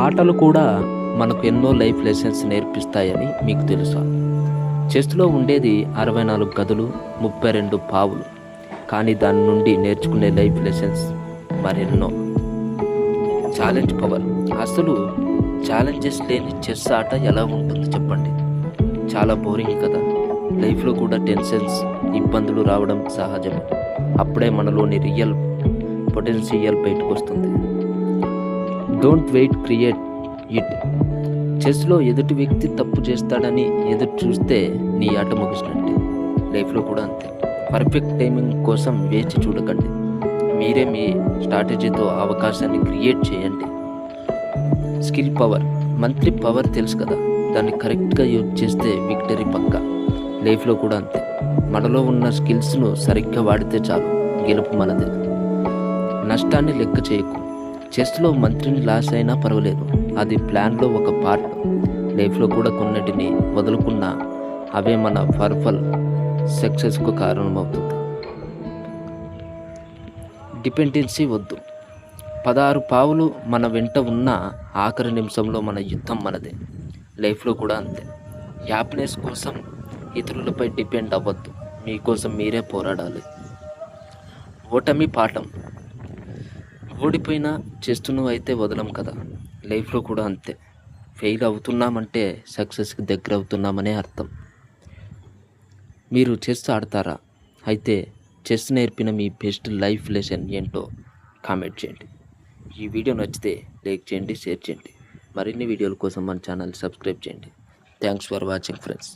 ఆటలు కూడా మనకు ఎన్నో లైఫ్ లెసన్స్ నేర్పిస్తాయని మీకు తెలుసా? చెస్లో ఉండేది 64 గదులు, 32 పావులు. కానీ దాని నుండి నేర్చుకునే లైఫ్ లెసన్స్ మరెన్నో. Challenge power. అసలు ఛాలెంజెస్ లేని చెస్ ఆట ఎలా ఉంటుంది చెప్పండి? చాలా బోరింగ్ కదా. లైఫ్లో కూడా టెన్షన్స్, ఇబ్బందులు రావడం సహజమే. అప్పుడే మనలోని రియల్ పొటెన్షియల్ బయటకు వస్తుంది. Don't wait, create it. చెస్లో ఎదుటి వ్యక్తి తప్పు చేస్తాడని ఎదురు చూస్తే నీ ఆట ముగిసినట్టే. లైఫ్లో కూడా అంతే. పర్ఫెక్ట్ టైమింగ్ కోసం వేచి చూడకండి. మీరే మీ స్ట్రాటజీతో అవకాశాన్ని క్రియేట్ చేయండి. Skill power. మంత్లీ పవర్ తెలుసు కదా, దాన్ని కరెక్ట్గా యూజ్ చేస్తే విక్టరీ పక్కా. లైఫ్లో కూడా అంతే. మనలో ఉన్న స్కిల్స్ను సరిగ్గా వాడితే చాలు, గెలుపు మనదే. నష్టాన్ని లెక్క చేయకు. చెస్లో మంత్రిని లాస్ అయినా పర్వాలేదు, అది ప్లాన్లో ఒక పార్ట్. లైఫ్లో కూడా కొన్నిటిని వదులుకున్నా అవే మన పర్ఫల్ సక్సెస్కు కారణమవుతుంది. డిపెండెన్సీ వద్దు. 16 పావులు మన వెంట ఉన్న ఆఖరి నిమిషంలో మన యుద్ధం మనదే. లైఫ్లో కూడా అంతే. హ్యాపీనెస్ కోసం ఇతరులపై డిపెండ్ అవ్వద్దు, మీకోసం మీరే పోరాడాలి. ఓటమి పాఠం. ఓడిపోయినా చేస్తూనూ అయితే వదలం కదా. లైఫ్లో కూడా అంతే. ఫెయిల్ అవుతున్నామంటే సక్సెస్కి దగ్గర అవుతున్నామనే అర్థం. మీరు చెస్ ఆడతారా? అయితే చెస్ నేర్పిన మీ బెస్ట్ లైఫ్ లెసన్ ఏంటో కామెంట్ చేయండి. ఈ వీడియో నచ్చితే లైక్ చేయండి, షేర్ చేయండి. మరిన్ని వీడియోల కోసం మన ఛానల్ సబ్స్క్రైబ్ చేయండి. Thanks for watching friends.